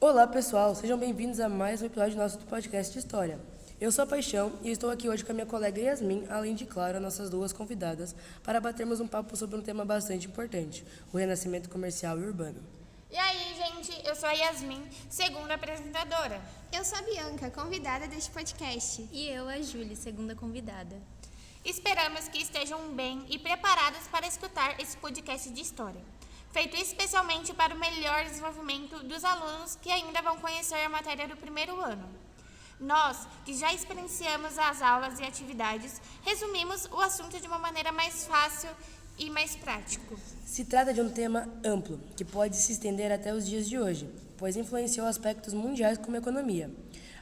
Olá pessoal, sejam bem-vindos a mais um episódio do nosso podcast de História. Eu sou a Paixão e estou aqui hoje com a minha colega Yasmin, além de, claro, nossas duas convidadas, para batermos um papo sobre um tema bastante importante, o renascimento comercial e urbano. E aí, gente, eu sou a Yasmin, segunda apresentadora. Eu sou a Bianca, convidada deste podcast. E eu, a Júlia, segunda convidada. Esperamos que estejam bem e preparadas para escutar esse podcast de história, feito especialmente para o melhor desenvolvimento dos alunos que ainda vão conhecer a matéria do primeiro ano. Nós, que já experienciamos as aulas e atividades, resumimos o assunto de uma maneira mais fácil e mais prático. Se trata de um tema amplo, que pode se estender até os dias de hoje, pois influenciou aspectos mundiais como a economia.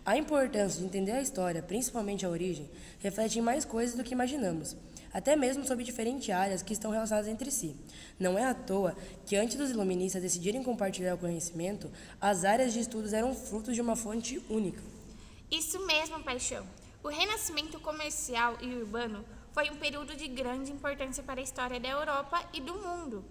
A importância de entender a história, principalmente a origem, reflete em mais coisas do que imaginamos, até mesmo sobre diferentes áreas que estão relacionadas entre si. Não é à toa que antes dos iluministas decidirem compartilhar o conhecimento, as áreas de estudos eram frutos de uma fonte única. Isso mesmo, Paixão. O renascimento comercial e urbano foi um período de grande importância para a história da Europa e do mundo,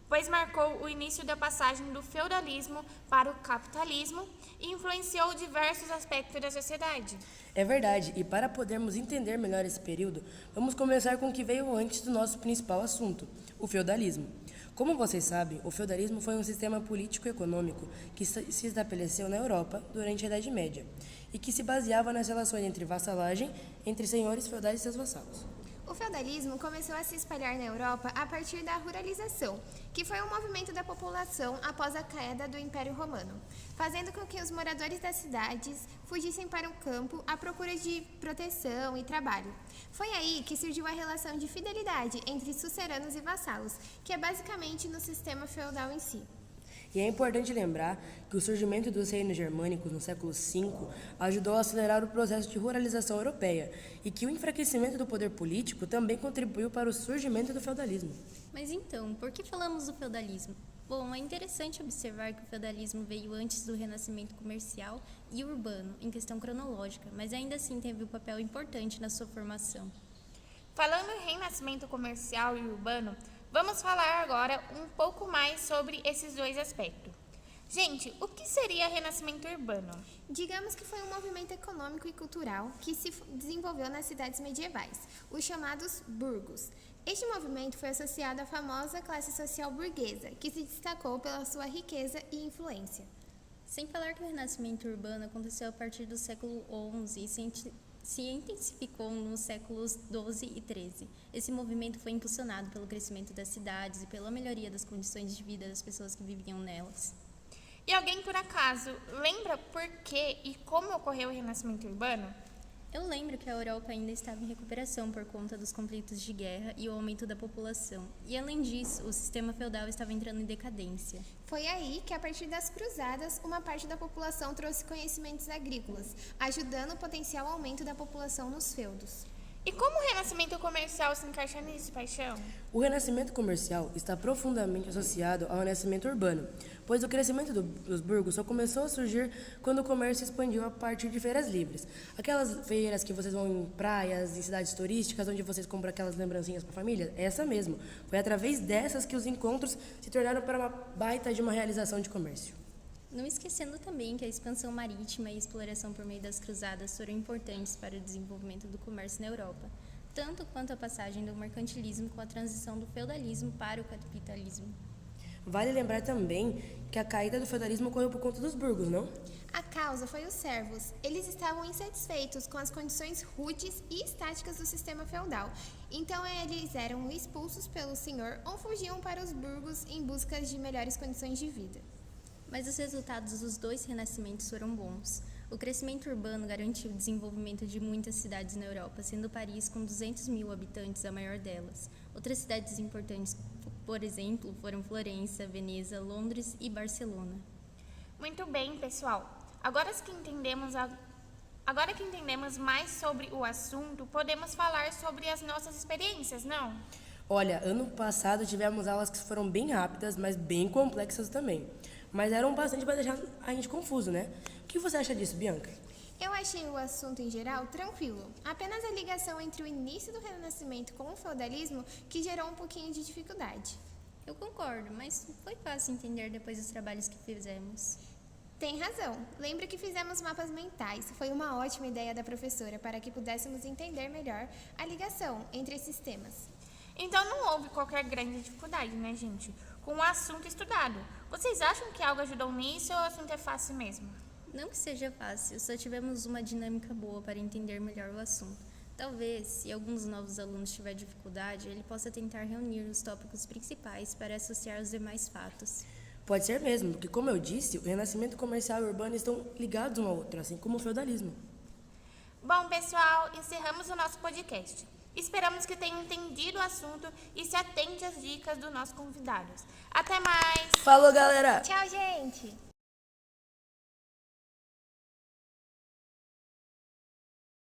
pois marcou o início da passagem do feudalismo para o capitalismo e influenciou diversos aspectos da sociedade. É verdade, e para podermos entender melhor esse período, vamos começar com o que veio antes do nosso principal assunto, o feudalismo. Como vocês sabem, o feudalismo foi um sistema político-econômico que se estabeleceu na Europa durante a Idade Média e que se baseava nas relações entre vassalagem entre senhores feudais e seus vassalos. O feudalismo começou a se espalhar na Europa a partir da ruralização, que foi um movimento da população após a queda do Império Romano, fazendo com que os moradores das cidades fugissem para o campo à procura de proteção e trabalho. Foi aí que surgiu a relação de fidelidade entre suceranos e vassalos, que é basicamente no sistema feudal em si. E é importante lembrar que o surgimento dos reinos germânicos no século V ajudou a acelerar o processo de ruralização europeia e que o enfraquecimento do poder político também contribuiu para o surgimento do feudalismo. Mas então, por que falamos do feudalismo? Bom, é interessante observar que o feudalismo veio antes do renascimento comercial e urbano, em questão cronológica, mas ainda assim teve um papel importante na sua formação. Falando em renascimento comercial e urbano, vamos falar agora um pouco mais sobre esses dois aspectos. Gente, o que seria renascimento urbano? Digamos que foi um movimento econômico e cultural que se desenvolveu nas cidades medievais, os chamados burgos. Este movimento foi associado à famosa classe social burguesa, que se destacou pela sua riqueza e influência. Sem falar que o renascimento urbano aconteceu a partir do século XI e se intensificou nos séculos XII e XIII. Esse movimento foi impulsionado pelo crescimento das cidades e pela melhoria das condições de vida das pessoas que viviam nelas. E alguém, por acaso, lembra por que e como ocorreu o renascimento urbano? Eu lembro que a Europa ainda estava em recuperação por conta dos conflitos de guerra e o aumento da população. E, além disso, o sistema feudal estava entrando em decadência. Foi aí que, a partir das cruzadas, uma parte da população trouxe conhecimentos agrícolas, ajudando o potencial aumento da população nos feudos. E como o renascimento comercial se encaixa nisso, Paixão? O renascimento comercial está profundamente associado ao renascimento urbano, pois o crescimento dos burgos só começou a surgir quando o comércio expandiu a partir de feiras livres. Aquelas feiras que vocês vão em praias, em cidades turísticas, onde vocês compram aquelas lembrancinhas para a família, essa mesmo. Foi através dessas que os encontros se tornaram para uma baita de uma realização de comércio. Não esquecendo também que a expansão marítima e a exploração por meio das cruzadas foram importantes para o desenvolvimento do comércio na Europa, tanto quanto a passagem do mercantilismo com a transição do feudalismo para o capitalismo. Vale lembrar também que a caída do feudalismo ocorreu por conta dos burgos, não? A causa foi os servos. Eles estavam insatisfeitos com as condições rudes e estáticas do sistema feudal. Então eles eram expulsos pelo senhor ou fugiam para os burgos em busca de melhores condições de vida. Mas os resultados dos dois renascimentos foram bons. O crescimento urbano garantiu o desenvolvimento de muitas cidades na Europa, sendo Paris, com 200 mil habitantes, a maior delas. Outras cidades importantes, por exemplo, foram Florença, Veneza, Londres e Barcelona. Muito bem, pessoal. Agora que entendemos mais sobre o assunto, podemos falar sobre as nossas experiências, não? Olha, ano passado tivemos aulas que foram bem rápidas, mas bem complexas também. Mas eram bastante para deixar a gente confuso, né? O que você acha disso, Bianca? Eu achei o assunto em geral tranquilo. Apenas a ligação entre o início do Renascimento com o feudalismo que gerou um pouquinho de dificuldade. Eu concordo, mas foi fácil entender depois dos trabalhos que fizemos. Tem razão. Lembro que fizemos mapas mentais. Foi uma ótima ideia da professora para que pudéssemos entender melhor a ligação entre esses temas. Então não houve qualquer grande dificuldade, né, gente? Com o assunto estudado. Vocês acham que algo ajudou nisso ou o assunto é fácil mesmo? Não que seja fácil, só tivemos uma dinâmica boa para entender melhor o assunto. Talvez, se alguns novos alunos tiver dificuldade, ele possa tentar reunir os tópicos principais para associar os demais fatos. Pode ser mesmo, porque, como eu disse, o renascimento comercial e urbano estão ligados um ao outro, assim como o feudalismo. Bom, pessoal, encerramos o nosso podcast. Esperamos que tenham entendido o assunto e se atente às dicas dos nossos convidados. Até mais! Falou, galera! Tchau, gente!